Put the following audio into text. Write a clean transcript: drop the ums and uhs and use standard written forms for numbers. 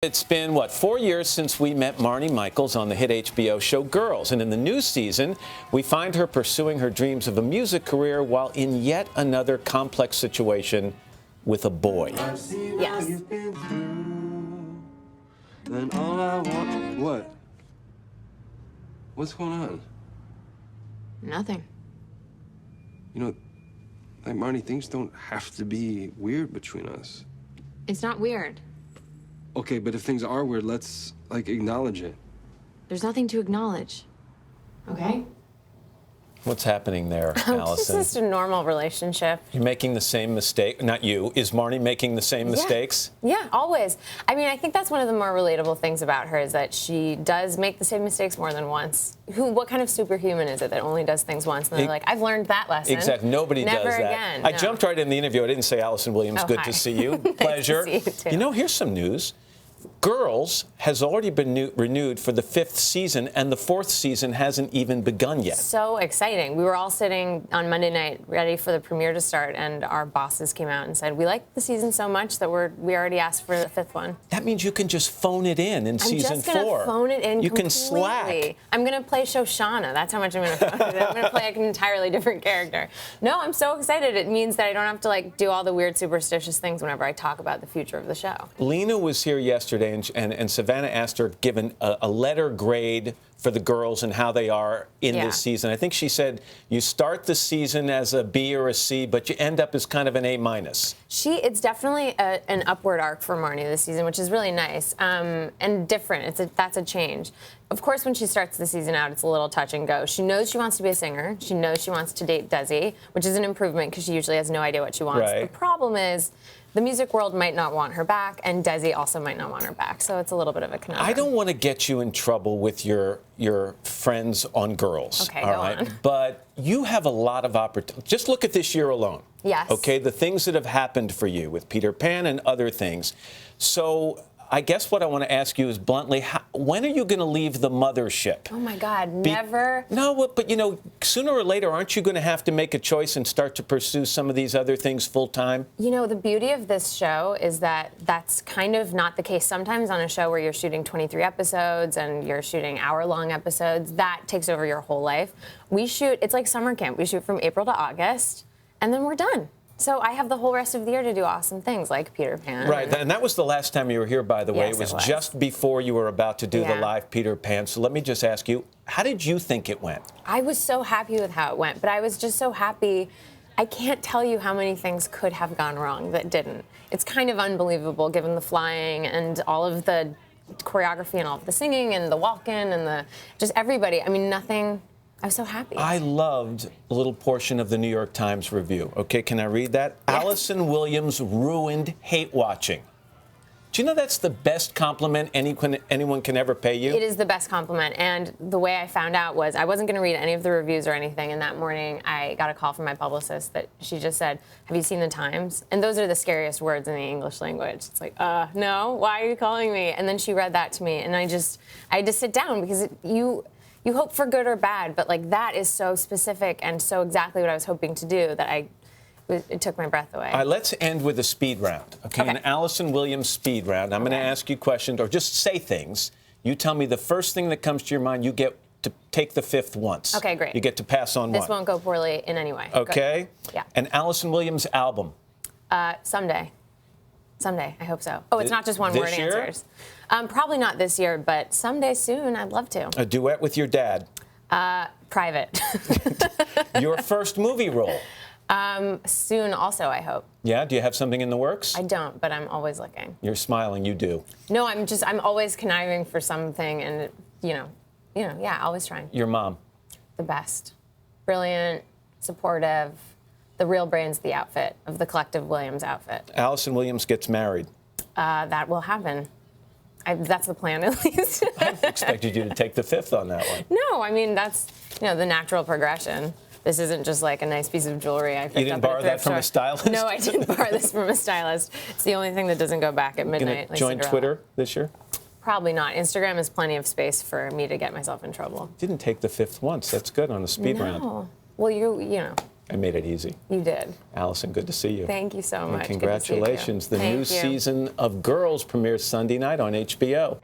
It's been, 4 years since we met Marnie Michaels on the hit HBO show Girls. And in the new season, we find her pursuing her dreams of a music career while in yet another complex situation with a boy. Yes. What? What's going on? Nothing. You know, like Marnie, things don't have to be weird between us. It's not weird. Okay, but if things are weird, let's, acknowledge it. There's nothing to acknowledge. Okay? What's happening there, It's Allison? just a normal relationship. You're making the same mistake. Not you. Is Marnie making the same mistakes? Yeah, always. I mean, I think that's one of the more relatable things about her is that she does make the same mistakes more than once. What kind of superhuman is it that only does things once? And they're like, I've learned that lesson. Exactly. Nobody Never does that. Again. I No. jumped right in the interview. I didn't say Allison Williams. Oh, Good hi. to see you. Nice to Pleasure. see you, too. Here's some news. Girls has already been renewed for the 5th season, and the 4th season hasn't even begun yet. So exciting. We were all sitting on Monday night ready for the premiere to start, and our bosses came out and said, we like the season so much that we already asked for the 5th one. That means you can just phone it in season 4. I'm just going to phone it in You completely. can slack. I'm going to play Shoshana. That's how much I'm going to phone it in. I'm going to play an entirely different character. No, I'm so excited. It means that I don't have to do all the weird superstitious things whenever I talk about the future of the show. Lena was here yesterday, and Savannah asked her given a letter grade for the girls and how they are in this season. I think she said you start the season as a B or a C, but you end up as kind of an A-. It's definitely an upward arc for Marnie this season, which is really nice and different. That's a change. Of course, when she starts the season out, it's a little touch and go. She knows she wants to be a singer. She knows she wants to date Desi, which is an improvement because she usually has no idea what she wants. Right. The problem is the music world might not want her back, and Desi also might not want her back. So it's a little bit of a conundrum. I don't want to get you in trouble with your friends on Girls. Okay, all go right? on. But you have a lot of opportunity. Just look at this year alone. Yes. Okay, the things that have happened for you with Peter Pan and other things. So I guess what I want to ask you is bluntly, when are you going to leave the mothership? Oh, my God, never. No, but, sooner or later, aren't you going to have to make a choice and start to pursue some of these other things full time? The beauty of this show is that that's kind of not the case. Sometimes on a show where you're shooting 23 episodes and you're shooting hour-long episodes, that takes over your whole life. It's like summer camp. We shoot from April to August, and then we're done. So I have the whole rest of the year to do awesome things like Peter Pan. Right, and that was the last time you were here, by the way. Yes, It was just before you were about to do the live Peter Pan. So let me just ask you, how did you think it went? I was so happy with how it went, but I was just so happy. I can't tell you how many things could have gone wrong that didn't. It's kind of unbelievable given the flying and all of the choreography and all of the singing and the walk-in and just everybody. I mean, nothing. I was so happy. I loved a little portion of the New York Times review. Okay, can I read that? Yes. Allison Williams ruined hate watching. Do you know that's the best compliment anyone can ever pay you? It is the best compliment. And the way I found out was I wasn't going to read any of the reviews or anything. And that morning I got a call from my publicist that she just said, have you seen the Times? And those are the scariest words in the English language. It's like, no, why are you calling me? And then she read that to me. And I had to sit down because you hope for good or bad, but that is so specific and so exactly what I was hoping to do that it took my breath away. All right, let's end with a speed round. Okay, an Allison Williams speed round. I'm going to ask you questions or just say things. You tell me the first thing that comes to your mind. You get to take the 5th once. Okay, great. You get to pass on one. This won't go poorly in any way. Okay. Good. Yeah. An Allison Williams album. Someday. Someday, I hope so. Oh, it's not just one-word answers. Probably not this year, but someday soon, I'd love to. A duet with your dad. Private. Your first movie role. Soon also, I hope. Yeah, do you have something in the works? I don't, but I'm always looking. You're smiling, you do. No, I'm always conniving for something and, always trying. Your mom. The best. Brilliant, supportive. The real brains of the outfit, of the collective Williams outfit. Allison Williams gets married. That will happen. That's the plan, at least. I expected you to take the 5th on that one. No, I mean, that's, the natural progression. This isn't just like a nice piece of jewelry I picked up. You didn't borrow that from a stylist? No, I didn't borrow this from a stylist. It's the only thing that doesn't go back at midnight. Gonna join Twitter this year? Probably not. Instagram has plenty of space for me to get myself in trouble. Didn't take the 5th once. That's good on the speed round. Well, you know. I made it easy. You did. Allison, good to see you. Thank you so much. And congratulations. Good to see you too. The new Thank you. season of Girls premieres Sunday night on HBO.